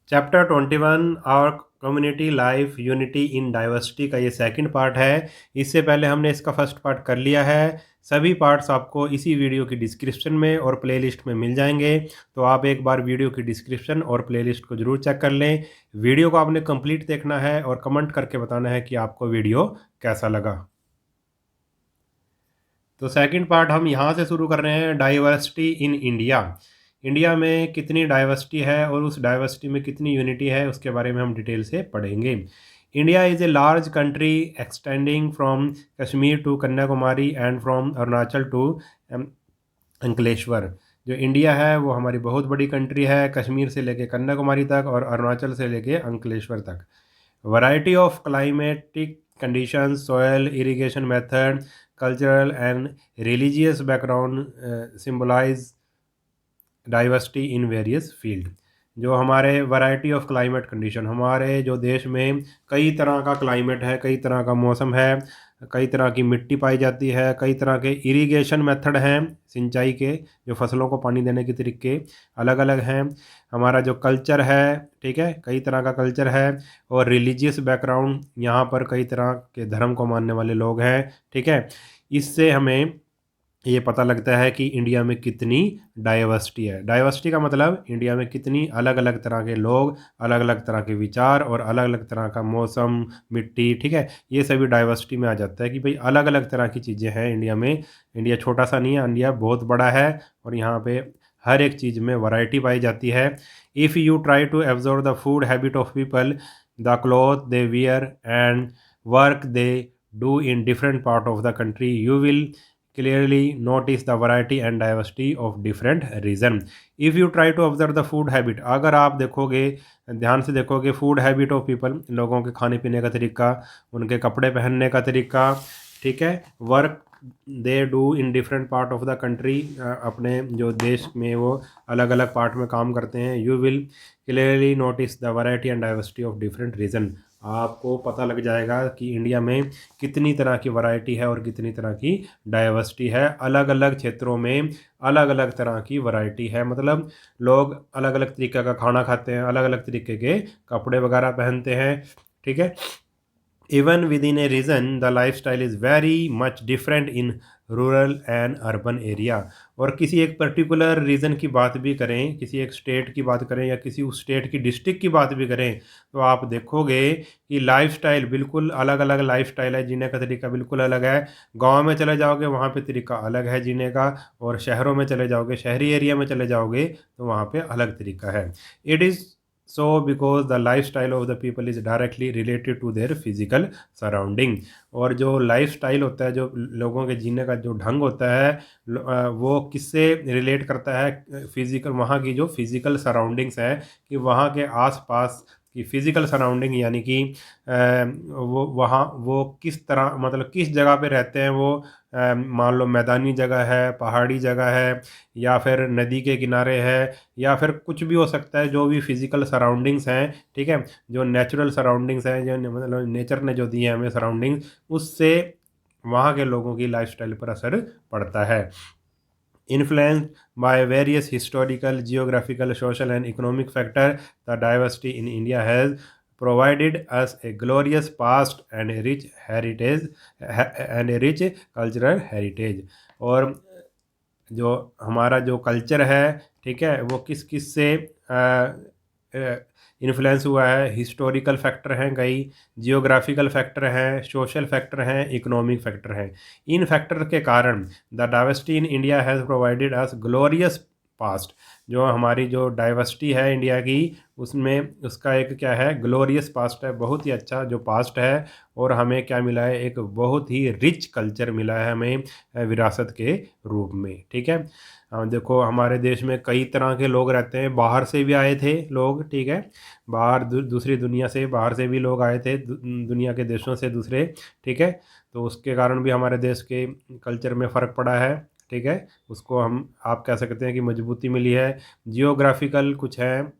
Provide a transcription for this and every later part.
Chapter 21 और community life unity in diversity का ये सेकंड पार्ट है। इससे पहले हमने इसका फर्स्ट पार्ट कर लिया है। सभी पार्ट्स आपको इसी वीडियो की डिस्क्रिप्शन में और प्लेलिस्ट में मिल जाएंगे, तो आप एक बार वीडियो की डिस्क्रिप्शन और प्लेलिस्ट को ज़रूर चेक कर लें। वीडियो को आपने कंप्लीट देखना है और कमेंट करके बताना है कि आपको वीडियो कैसा लगा। तो सेकंड पार्ट हम यहाँ से शुरू कर रहे हैं, डाइवर्सिटी इन इंडिया। इंडिया में कितनी डाइवर्सिटी है और उस डाइवर्सिटी में कितनी यूनिटी है, उसके बारे में हम डिटेल से पढ़ेंगे। India is a large country extending from Kashmir to Kanyakumari and from Arunachal to Ankleshwar. जो इंडिया है वो हमारी बहुत बड़ी कंट्री है, कश्मीर से लेके कन्याकुमारी तक और अरुणाचल से लेके अंकलेश्वर तक। Variety of climatic conditions, soil, irrigation method, cultural and religious background symbolize diversity in various field। जो हमारे वैरायटी ऑफ क्लाइमेट कंडीशन, हमारे जो देश में कई तरह का क्लाइमेट है, कई तरह का मौसम है, कई तरह की मिट्टी पाई जाती है, कई तरह के इरिगेशन मेथड हैं, सिंचाई के जो फसलों को पानी देने के तरीके अलग अलग हैं। हमारा जो कल्चर है, ठीक है, कई तरह का कल्चर है। और रिलीजियस बैकग्राउंड, यहाँ पर कई तरह के धर्म को मानने वाले लोग हैं, ठीक है। इससे हमें ये पता लगता है कि इंडिया में कितनी डाइवर्सिटी है। डाइवर्सिटी का मतलब इंडिया में कितनी अलग अलग तरह के लोग, अलग अलग तरह के विचार और अलग अलग तरह का मौसम, मिट्टी, ठीक है, ये सभी डाइवर्सिटी में आ जाता है कि भाई अलग अलग तरह की चीज़ें हैं इंडिया में। इंडिया छोटा सा नहीं है, इंडिया बहुत बड़ा है और यहाँ पे हर एक चीज़ में वैरायटी पाई जाती है। If you try to observe the food habit of people, the cloth they wear and work they do in different part of the country, you will clearly notice the variety and diversity of different region। if you try to observe the food habit, अगर आप देखोगे, ध्यान से देखोगे food habit of people, लोगों के खाने पीने का तरीका, उनके कपड़े पहनने का तरीका, ठीक है, work they do in different part of the country, अपने जो देश में वो अलग अलग पार्ट में काम करते हैं, you will clearly notice the variety and diversity of different region. आपको पता लग जाएगा कि इंडिया में कितनी तरह की वैरायटी है और कितनी तरह की डाइवर्सिटी है। अलग अलग क्षेत्रों में अलग अलग तरह की वैरायटी है, मतलब लोग अलग अलग तरीके का खाना खाते हैं, अलग अलग तरीके के कपड़े वगैरह पहनते हैं, ठीक है। Even within a region, the lifestyle is very much different in rural and urban area. और किसी एक पर्टिकुलर रीजन की बात भी करें, किसी एक स्टेट की बात करें या किसी उस स्टेट की डिस्ट्रिक्ट की बात भी करें, तो आप देखोगे कि लाइफस्टाइल बिल्कुल अलग अलग लाइफस्टाइल है, जीने का तरीका बिल्कुल अलग है। गांव में चले जाओगे वहाँ पे तरीका अलग है जीने का, और शहरों में चले जाओगे, शहरी एरिया में चले जाओगे तो वहाँ पे अलग तरीका है। It is so because the lifestyle of the people is directly related to their physical surrounding। और जो लाइफस्टाइल होता है, जो लोगों के जीने का जो ढंग होता है, वो किससे रिलेट करता है, फिजिकल, वहाँ की जो फिजिकल सराउंडिंग्स है, कि वहाँ के आसपास की फिजिकल सराउंडिंग, यानी कि वो वहाँ वो किस तरह, मतलब किस जगह पे रहते हैं वो। मान लो मैदानी जगह है, पहाड़ी जगह है, या फिर नदी के किनारे है, या फिर कुछ भी हो सकता है, जो भी फिजिकल सराउंडिंग्स हैं, ठीक है, जो नेचुरल सराउंडिंग्स हैं, जो मतलब नेचर ने जो दी है हमें सराउंडिंग्स, उससे वहाँ के लोगों की लाइफस्टाइल पर असर पड़ता है। Influenced by various historical, geographical, social and economic factors, the diversity in India has provided us a glorious past and a rich heritage and a rich cultural heritage। और जो हमारा जो कल्चर है, ठीक है, वो किस किस से इन्फ्लुएंस हुआ है। हिस्टोरिकल फैक्टर हैं कई, जियोग्राफिकल फैक्टर हैं, सोशल फैक्टर हैं, इकोनॉमिक फैक्टर हैं। इन फैक्टर के कारण the diversity in India has provided us glorious past. जो हमारी जो डाइवर्सिटी है इंडिया की, उसमें उसका एक क्या है, ग्लोरियस पास्ट है, बहुत ही अच्छा जो पास्ट है। और हमें क्या मिला है, एक बहुत ही रिच कल्चर मिला है हमें विरासत के रूप में, ठीक है। देखो हमारे देश में कई तरह के लोग रहते हैं, बाहर से भी आए थे लोग, ठीक है, बाहर दूसरी दुनिया से, बाहर से भी लोग आए थे, दुनिया के देशों से दूसरे, ठीक है। तो उसके कारण भी हमारे देश के कल्चर में फ़र्क पड़ा है, ठीक है, उसको हम आप कह सकते हैं कि मजबूती मिली है। जियोग्राफिकल कुछ है,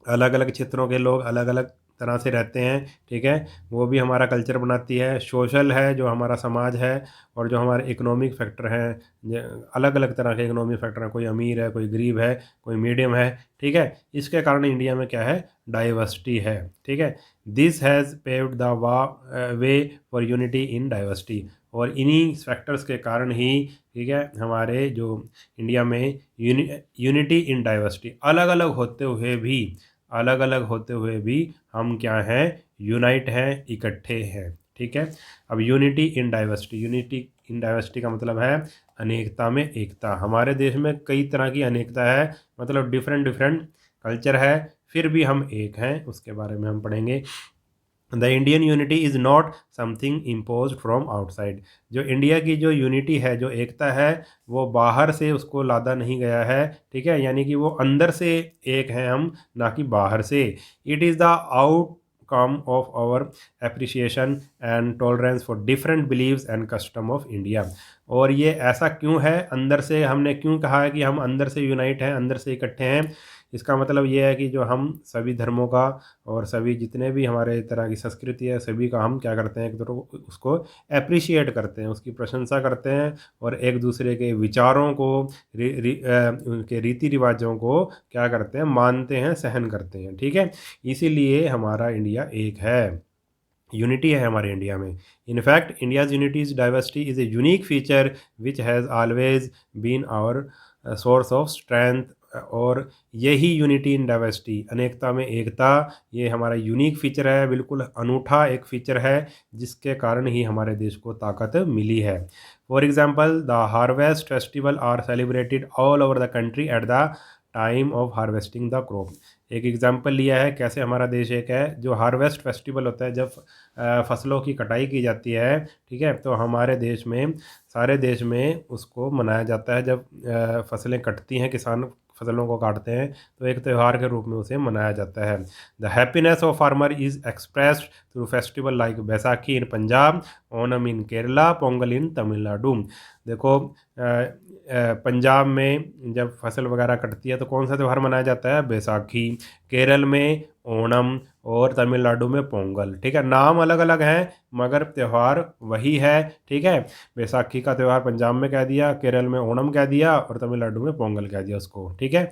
अलग अलग क्षेत्रों के लोग अलग अलग तरह से रहते हैं, ठीक है, वो भी हमारा कल्चर बनाती है। सोशल है जो हमारा समाज है, और जो हमारे इकोनॉमिक फैक्टर हैं, अलग अलग तरह के इकोनॉमिक फैक्टर हैं, कोई अमीर है, कोई गरीब है, कोई मीडियम है, ठीक है। इसके कारण इंडिया में क्या है, डाइवर्सिटी है, ठीक है। This has paved the way for unity in diversity. और इन्हीं फैक्टर्स के कारण ही, ठीक है, हमारे जो इंडिया में यूनिटी इन डाइवर्सिटी, अलग अलग होते हुए भी, अलग अलग होते हुए भी हम क्या हैं, यूनाइट हैं, इकट्ठे हैं, ठीक है। अब unity in diversity, unity in diversity का मतलब है अनेकता में एकता। हमारे देश में कई तरह की अनेकता है, मतलब डिफरेंट डिफरेंट कल्चर है, फिर भी हम एक हैं, उसके बारे में हम पढ़ेंगे। The Indian unity is not something impose from outside. जो इंडिया की जो यूनिटी है, जो एकता है, वो बाहर से उसको लादा नहीं गया है, ठीक है, यानी कि वो अंदर से एक हैं हम, ना कि बाहर से। It is the outcome of our appreciation and tolerance for different believes and custom of India. और ये ऐसा क्यों है, अंदर से हमने क्यों कहा है कि हम अंदर से यूनाइट हैं, अंदर से इकट्ठे हैं? इसका मतलब ये है कि जो हम सभी धर्मों का और सभी जितने भी हमारे तरह की संस्कृति है, सभी का हम क्या करते हैं, एक दूसरे उसको अप्रिशिएट करते हैं, उसकी प्रशंसा करते हैं, और एक दूसरे के विचारों को, उनके रीति रिवाजों को क्या करते हैं, मानते हैं, सहन करते हैं, ठीक है। इसीलिए हमारा इंडिया एक है, यूनिटी है हमारे इंडिया में। In fact India's unity's diversity is a unique feature which has always been our source of strength. और यही यूनिटी इन डाइवर्सिटी, अनेकता में एकता, ये हमारा यूनिक फीचर है, बिल्कुल अनूठा एक फीचर है, जिसके कारण ही हमारे देश को ताकत मिली है। For example, the harvest festival are celebrated all over the country at the time of harvesting the crop. एक एग्जाम्पल लिया है कैसे हमारा देश एक है। जो हार्वेस्ट फेस्टिवल होता है, जब फसलों की कटाई की जाती है, ठीक है, तो हमारे देश में, सारे देश में उसको मनाया जाता है। जब फसलें कटती हैं, किसान फसलों को काटते हैं, तो एक त्यौहार के रूप में उसे मनाया जाता है। The happiness of farmer is expressed through festival like Baisakhi in Punjab, Onam in Kerala, Pongal in Tamil Nadu. देखो, पंजाब में जब फसल वगैरह कटती है तो कौन सा त्यौहार मनाया जाता है, बैसाखी। केरल में ओणम, और तमिलनाडु में पोंगल, ठीक है। नाम अलग अलग हैं मगर त्यौहार वही है, ठीक है। बैसाखी का त्यौहार पंजाब में कह दिया, केरल में ओणम कह दिया, और तमिलनाडु में पोंगल कह दिया उसको, ठीक है।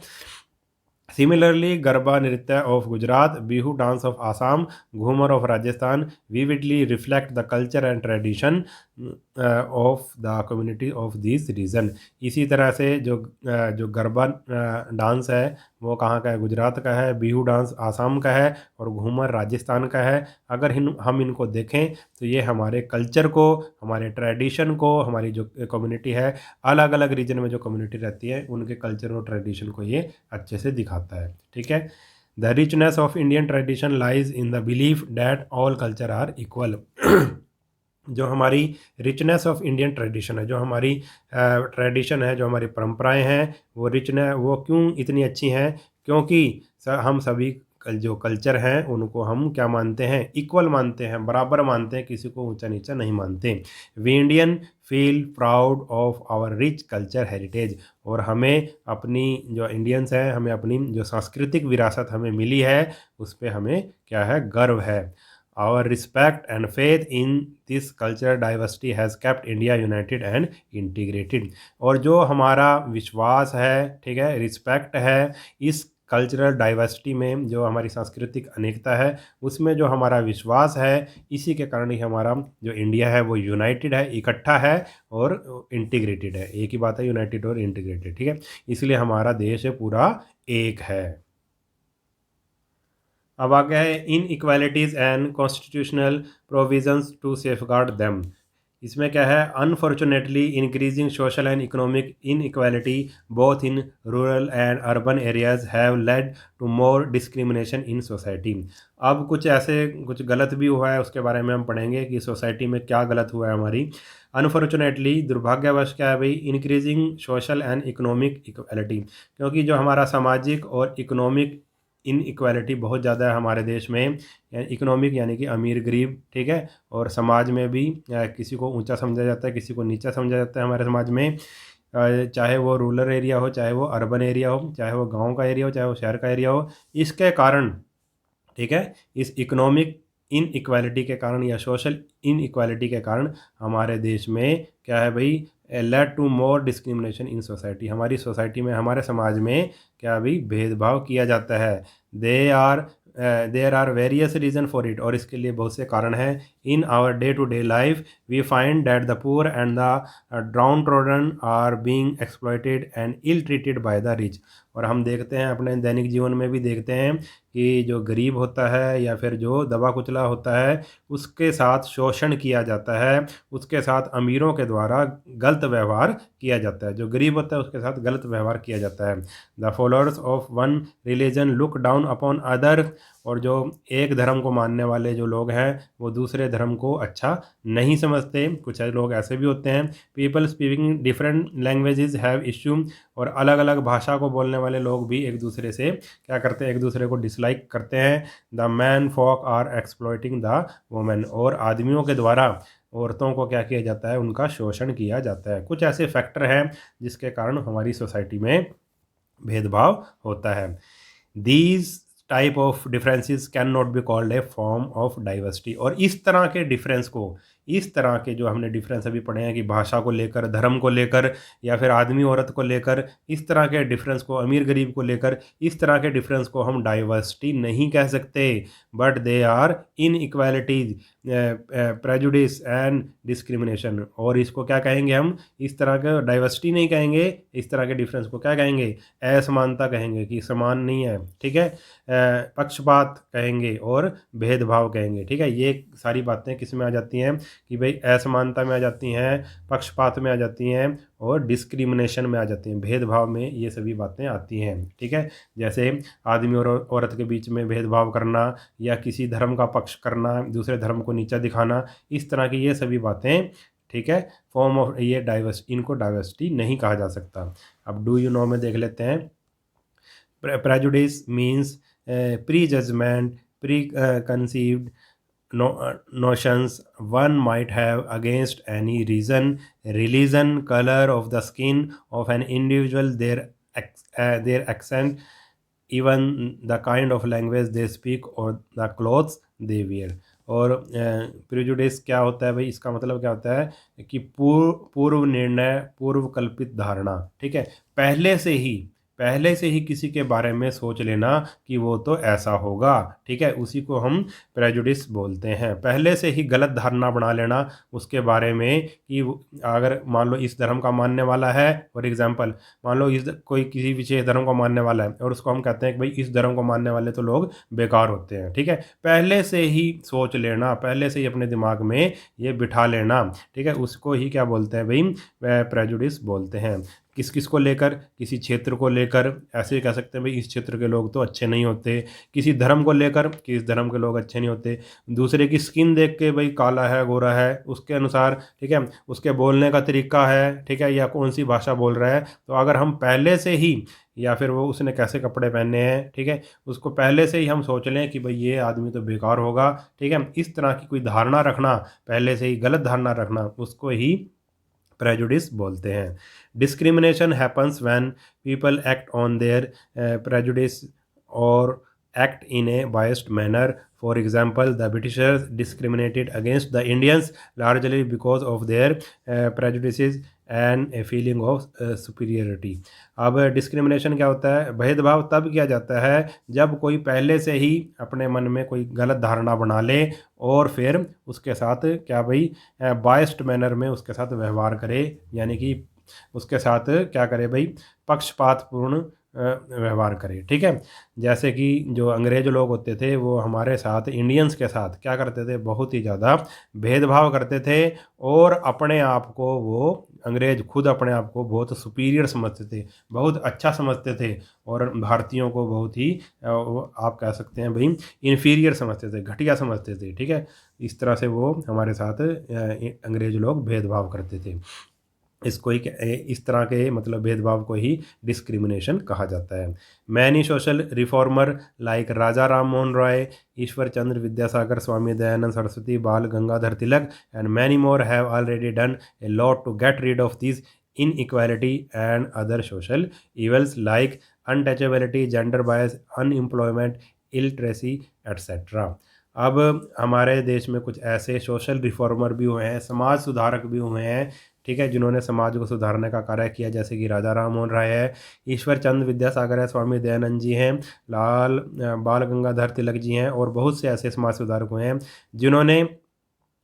Similarly, Garba Nritya of Gujarat, Bihu dance of Assam, Ghumar of Rajasthan vividly reflect the culture and tradition of the community of these region। इसी तरह से जो गरबा डांस है वो कहाँ का है, गुजरात का है, बिहू डांस आसाम का है, और घूमर राजस्थान का है। अगर हम इनको देखें तो ये हमारे कल्चर को, हमारे ट्रेडिशन को, हमारी जो कम्युनिटी है, अलग अलग रीजन में जो कम्युनिटी रहती है, उनके कल्चर और ट्रेडिशन को ये अच्छे से दिखाता है, ठीक है। The richness of Indian tradition lies in the belief that all culture are equal. जो हमारी रिचनेस ऑफ इंडियन ट्रेडिशन है, जो हमारी ट्रेडिशन है, जो हमारी परंपराएं हैं, वो वो क्यों इतनी अच्छी हैं, क्योंकि हम सभी जो कल्चर हैं उनको हम क्या मानते हैं, इक्वल मानते हैं, बराबर मानते हैं, किसी को ऊंचा नीचा नहीं मानते। We Indian feel proud of our rich culture heritage. और हमें अपनी, जो इंडियंस हैं, हमें अपनी जो सांस्कृतिक विरासत हमें मिली है, उस पर हमें क्या है, गर्व है। Our respect and faith in this cultural diversity has kept India united and integrated। और जो हमारा विश्वास है, ठीक है, रिस्पेक्ट है इस कल्चरल डाइवर्सिटी में, जो हमारी सांस्कृतिक अनेकता है, उसमें जो हमारा विश्वास है, इसी के कारण ही हमारा जो इंडिया है वो यूनाइटेड है, इकट्ठा है और इंटीग्रेटेड है। एक ही बात है, यूनाइटेड और इंटीग्रेटेड, ठीक है। इसलिए हमारा देश पूरा एक है। अब आ गया है inequalities and constitutional provisions to safeguard them. इसमें क्या है, unfortunately increasing social and economic inequality both in rural and urban areas have led to more discrimination in society. अब कुछ गलत भी हुआ है, उसके बारे में हम पढ़ेंगे कि सोसाइटी में क्या गलत हुआ है हमारी। अनफॉर्चुनेटली, दुर्भाग्यवश क्या है भाई, increasing social and economic equality, क्योंकि जो हमारा सामाजिक और इकोनॉमिक इन इक्वालिटी बहुत ज़्यादा है हमारे देश में। इकोनॉमिक यानी कि अमीर गरीब, ठीक है, और समाज में भी किसी को ऊंचा समझा जाता है, किसी को नीचा समझा जाता है हमारे समाज में। चाहे वो रूरल एरिया हो, चाहे वो अर्बन एरिया हो, चाहे वो गांव का एरिया हो, चाहे वो शहर का एरिया हो। इसके कारण ठीक है। इस इकोनॉमिक इन इक्वालिटी के कारण या सोशल इन इक्वालिटी के कारण हमारे देश में क्या है भाई, led to more discrimination in society, हमारी सोसाइटी में, हमारे समाज में क्या भाई भेदभाव किया जाता है। They are there are various reason for it, और इसके लिए बहुत से कारण हैं। In our day to day life we find that the poor and the downtrodden are being exploited and ill treated by the rich. और हम देखते हैं अपने दैनिक जीवन में भी देखते हैं कि जो गरीब होता है या फिर जो दबा कुचला होता है उसके साथ शोषण किया जाता है, उसके साथ अमीरों के द्वारा गलत व्यवहार किया जाता है। जो गरीब होता है उसके साथ गलत व्यवहार किया जाता है। The followers of one religion look down upon other, और जो एक धर्म को मानने वाले जो लोग हैं वो दूसरे धर्म को अच्छा नहीं समझते। कुछ लोग ऐसे भी होते हैं। People speaking different languages have issue, और अलग अलग भाषा को बोलने वाले लोग भी एक दूसरे से क्या करते हैं, एक दूसरे को डिसलाइक करते हैं। The man folk are exploiting the women, और आदमियों के द्वारा औरतों को क्या किया जाता है, उनका शोषण किया जाता है। कुछ ऐसे फैक्टर हैं जिसके कारण हमारी सोसाइटी में भेदभाव होता है। These type of differences can not be called a form of diversity, और इस तरह के डिफरेंस को, इस तरह के जो हमने डिफरेंस अभी पढ़े हैं कि भाषा को लेकर, धर्म को लेकर, या फिर आदमी औरत को लेकर, इस तरह के डिफरेंस को, अमीर गरीब को लेकर, इस तरह के डिफरेंस को हम डाइवर्सिटी नहीं कह सकते, but they are inequalities, prejudice and discrimination. और इसको क्या कहेंगे हम, इस तरह के डाइवर्सिटी नहीं कहेंगे, इस तरह के डिफरेंस को क्या कहेंगे, असमानता कहेंगे, कि समान नहीं है। ठीक है, पक्षपात कहेंगे और भेदभाव कहेंगे। ठीक है, ये सारी बातें किस में आ जाती हैं कि भाई असमानता में आ जाती हैं, पक्षपात में आ जाती हैं और डिस्क्रिमिनेशन में आ जाती हैं, भेदभाव में ये सभी बातें आती हैं। ठीक है, जैसे आदमी और औरत के बीच में भेदभाव करना, या किसी धर्म का पक्ष करना, दूसरे धर्म को नीचा दिखाना, इस तरह की ये सभी बातें, ठीक है, फॉर्म ऑफ ये इनको डाइवर्सिटी नहीं कहा जा सकता। अब डू यू नो में देख लेते हैं। prejudice means prejudgment, preconceived notions one might have against any reason, religion, color of the skin of an individual, their accent, even the kind of language they speak or the clothes they wear। और prejudice क्या होता है भाई, इसका मतलब क्या होता है कि पूर्व निर्णय, पूर्व कल्पित धारणा। ठीक है, पहले से ही किसी के बारे में सोच लेना कि वो तो ऐसा होगा। ठीक है, उसी को हम प्रेजुडिस बोलते हैं। पहले से ही गलत धारणा बना लेना उसके बारे में कि अगर मान लो इस धर्म का मानने वाला है, फॉर एग्जांपल मान लो कोई किसी विशेष धर्म को मानने वाला है और उसको हम कहते हैं कि भाई इस धर्म को मानने वाले तो लोग बेकार होते हैं। ठीक है, पहले से ही सोच लेना, पहले से ही अपने दिमाग में ये बिठा लेना। ठीक है, उसको ही क्या बोलते हैं भाई, प्रेजुडिस बोलते हैं। किस किस को लेकर, किसी क्षेत्र को लेकर ऐसे कह सकते हैं भाई इस क्षेत्र के लोग तो अच्छे नहीं होते। किसी धर्म को लेकर कि इस धर्म के लोग अच्छे नहीं होते। दूसरे की स्किन देख के भाई काला है गोरा है उसके अनुसार, ठीक है, उसके बोलने का तरीका है, ठीक है, या कौन सी भाषा बोल रहा है। तो अगर हम पहले से ही, या फिर वो उसने कैसे कपड़े पहने हैं, ठीक है, उसको पहले से ही हम सोच लें कि भाई ये आदमी तो बेकार होगा। ठीक है, इस तरह की कोई धारणा रखना, पहले से ही गलत धारणा रखना, उसको ही प्रेजुडिस बोलते हैं। Discrimination happens when people act on their prejudice और act in a biased manner. For example, the Britishers discriminated against the Indians largely because of their prejudices and a feeling of superiority. अब discrimination क्या होता है, भेदभाव तब किया जाता है जब कोई पहले से ही अपने मन में कोई गलत धारणा बना ले और फिर उसके साथ क्या भाई बायस्ड मैनर में उसके साथ व्यवहार करे, यानी कि उसके साथ क्या करे भाई, पक्षपातपूर्ण व्यवहार करे। ठीक है, जैसे कि जो अंग्रेज लोग होते थे वो हमारे साथ इंडियंस के साथ क्या करते थे, बहुत ही ज़्यादा भेदभाव करते थे, और अपने आप को वो अंग्रेज खुद अपने आप को बहुत सुपीरियर समझते थे, बहुत अच्छा समझते थे, और भारतीयों को बहुत ही आप कह सकते हैं भाई इन्फीरियर समझते थे, घटिया समझते थे। ठीक है, इस तरह से वो हमारे साथ अंग्रेज लोग भेदभाव करते थे। इसको ही इस तरह के मतलब भेदभाव को ही डिस्क्रिमिनेशन कहा जाता है। Many social reformer like Raja Ram Mohan Roy, Ishwar Chandra Vidyasagar, Swami Dayanand Saraswati, Bal Gangadhar Tilak and many more have already done a lot to get rid of this inequality and other social evils like untouchability, gender bias, unemployment, illiteracy etcetera. अब हमारे देश में कुछ ऐसे सोशल रिफॉर्मर भी हुए हैं, समाज सुधारक भी हुए हैं, ठीक है, जिन्होंने समाज को सुधारने का कार्य किया, जैसे कि राजा राम मोहन राय है, ईश्वर चंद्र विद्यासागर है, स्वामी दयानंद जी हैं, बाल गंगाधर तिलक जी हैं, और बहुत से ऐसे समाज सुधारक हुए हैं जिन्होंने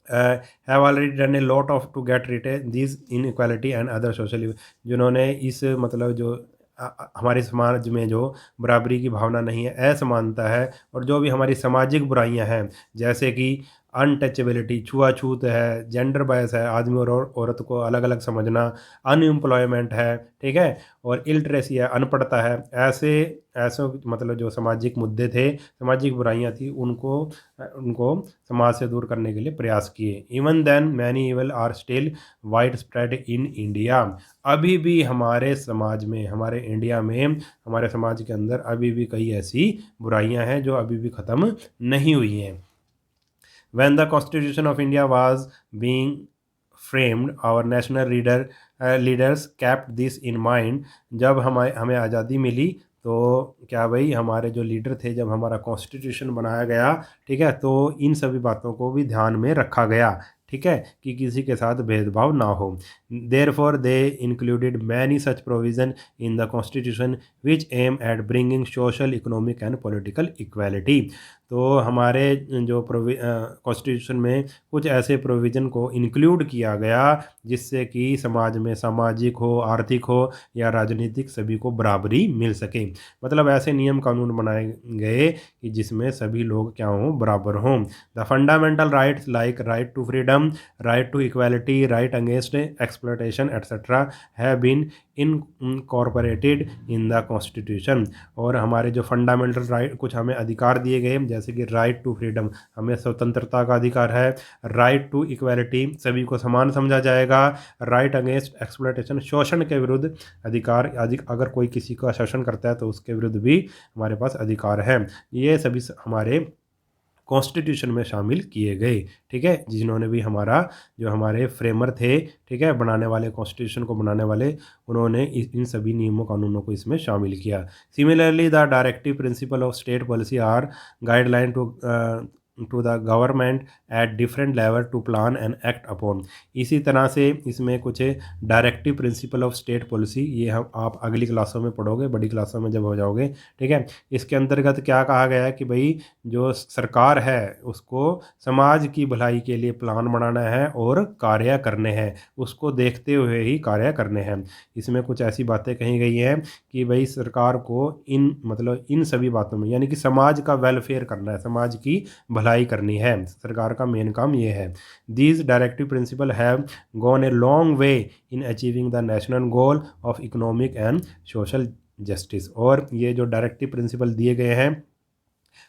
have already done a lot of to get rid this inequality and other social, जिन्होंने इस मतलब जो हमारे समाज में जो बराबरी की भावना नहीं है, असमानता है, और जो भी हमारी सामाजिक बुराइयां हैं, जैसे कि अनटचेबिलिटी, छुआछूत है, जेंडर बायस है, आदमी और औरत को अलग अलग समझना, अनएम्प्लॉयमेंट है, ठीक है, और इलिटरेसी है, अनपढ़ता है, ऐसे ऐसे मतलब जो सामाजिक मुद्दे थे, सामाजिक बुराइयां थी, उनको उनको समाज से दूर करने के लिए प्रयास किए। Even then many evil are still widespread in India. अभी भी हमारे समाज में, हमारे इंडिया में, हमारे समाज के अंदर अभी भी कई ऐसी बुराइयां हैं जो अभी भी ख़त्म नहीं हुई हैं। When the Constitution of India was being framed, our national leaders kept this in mind। जब हमें आज़ादी मिली, तो क्या भाई, हमारे जो लीडर थे, जब हमारा कॉन्स्टिट्यूशन बनाया गया, ठीक है, तो इन सभी बातों को भी ध्यान में रखा गया, ठीक है, कि किसी के साथ भेदभाव ना हो। Therefore they included many such provision in the constitution which aim at bringing social, economic and political equality. तो हमारे जो कॉन्स्टिट्यूशन में कुछ ऐसे प्रोविज़न को इंक्लूड किया गया जिससे कि समाज में सामाजिक हो, आर्थिक हो या राजनीतिक, सभी को बराबरी मिल सके। मतलब ऐसे नियम कानून बनाए गए कि जिसमें सभी लोग क्या हों, बराबर हों। The fundamental rights like right to freedom, right to equality, right against exploitation etcetera have been incorporated in the constitution. और हमारे जो फंडामेंटल राइट, कुछ हमें अधिकार दिए गए, जैसे कि राइट टू फ्रीडम, हमें स्वतंत्रता का अधिकार है, राइट टू इक्वालिटी, सभी को समान समझा जाएगा, राइट अगेंस्ट एक्सप्लॉयटेशन, शोषण के विरुद्ध अधिकार, अगर कोई किसी का शोषण करता है तो उसके विरुद्ध भी हमारे पास अधिकार है। ये सभी हमारे कॉन्स्टिट्यूशन में शामिल किए गए, ठीक है, जिन्होंने भी हमारा, जो हमारे फ्रेमर थे, ठीक है, बनाने वाले, कॉन्स्टिट्यूशन को बनाने वाले, उन्होंने इन सभी नियमों कानूनों को इसमें शामिल किया। Similarly the directive principle of state policy are guideline to the government at different level to plan and act upon. इसी तरह से इसमें कुछ directive principle of state policy, ये हम आप अगली क्लासों में पढ़ोगे, बड़ी क्लासों में जब हो जाओगे, ठीक है। इसके अंतर्गत क्या कहा गया है कि भाई, जो सरकार है उसको समाज की भलाई के लिए प्लान बनाना है और कार्य करने हैं, उसको देखते हुए ही कार्य करने हैं। इसमें कुछ ऐसी बातें कही गई हैं कि भाई सरकार को इन सभी बातों में, यानी कि समाज का वेलफेयर करना है, समाज की भलाई करनी है, सरकार का मेन काम ये है। These directive principle have gone a long way in achieving the national goal of economic and social justice. और ये जो डायरेक्टिव प्रिंसिपल दिए गए हैं,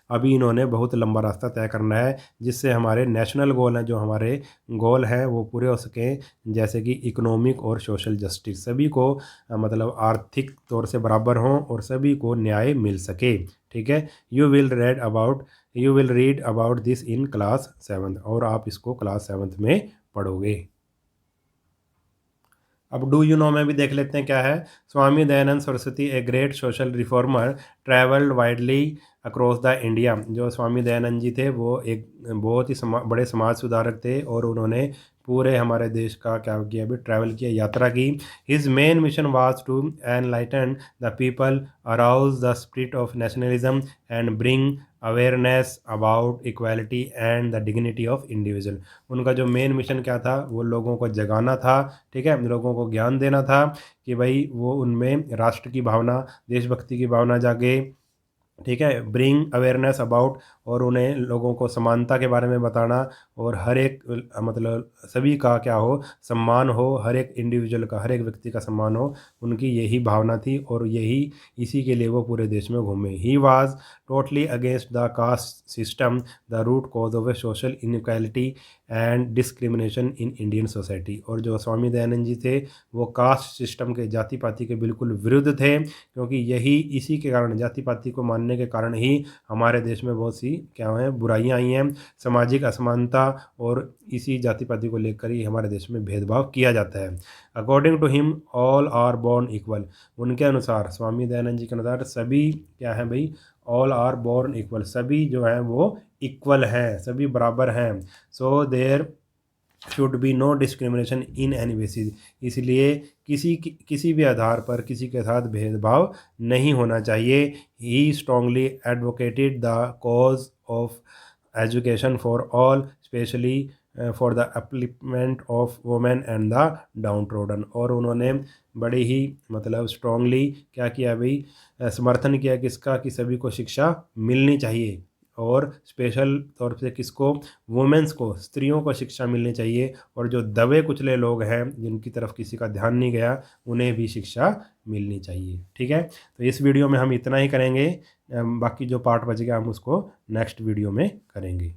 अभी इन्होंने बहुत लंबा रास्ता तय करना है, जिससे हमारे नेशनल गोल हैं, जो हमारे गोल हैं वो पूरे हो सकें, जैसे कि इकोनॉमिक और सोशल जस्टिस, सभी को मतलब आर्थिक तौर से बराबर हों और सभी को न्याय मिल सके, ठीक है। You will read about this in class 7, और आप इसको क्लास 7 में पढ़ोगे। अब डू यू नो में भी देख लेते हैं क्या है। Swami Dayanand Saraswati, a great social reformer, travelled widely across the India. जो स्वामी दयानंद जी थे, वो एक बहुत ही बड़े समाज सुधारक थे, और उन्होंने पूरे हमारे देश का क्या किया, अभी ट्रैवल किया, यात्रा की। His main mission was to enlighten the people, arouse the spirit of nationalism and bring awareness about equality and the dignity of individual. उनका जो मेन मिशन क्या था, वो लोगों को जगाना था, ठीक है, लोगों को ज्ञान देना था कि भाई वो उनमें राष्ट्र की भावना, देशभक्ति की भावना जागे, ठीक है, ब्रिंग अवेयरनेस अबाउट, और उन्हें लोगों को समानता के बारे में बताना, और हर एक मतलब सभी का क्या हो, सम्मान हो, हर एक इंडिविजुअल का, हर एक व्यक्ति का सम्मान हो, उनकी यही भावना थी, और यही इसी के लिए वो पूरे देश में घूमे। He was totally against the caste system, the root cause of a social inequality and discrimination in Indian society. और जो स्वामी दयानंद जी थे वो कास्ट सिस्टम के, जाति पाति के बिल्कुल विरुद्ध थे, क्योंकि यही इसी के कारण, जाति पाति को मानने के कारण ही हमारे देश में बहुत सी क्या है बुराइयां आई हैं, सामाजिक असमानता, और इसी जाति पाति को लेकर ही हमारे देश में भेदभाव किया जाता है। According to him all are born equal, उनके अनुसार, स्वामी दयानंद जी के अनुसार सभी क्या है भाई, ऑल आर बोर्न इक्वल, सभी जो है वो इक्वल हैं, सभी बराबर हैं। So there should be no discrimination in any basis, इसलिए किसी भी आधार पर किसी के साथ भेदभाव नहीं होना चाहिए। He strongly advocated the cause of education for all, specially for the upliftment of women and the downtrodden. और उन्होंने बड़े ही मतलब स्ट्रांगली क्या किया भाई, समर्थन किया किसका, कि सभी को शिक्षा मिलनी चाहिए, और स्पेशल तौर से किसको, वुमेंस को, स्त्रियों को शिक्षा मिलनी चाहिए, और जो दबे कुचले लोग हैं जिनकी तरफ किसी का ध्यान नहीं गया उन्हें भी शिक्षा मिलनी चाहिए। ठीक है, तो इस वीडियो में हम इतना ही करेंगे, बाकी जो पार्ट बच गया हम उसको नेक्स्ट वीडियो में करेंगे।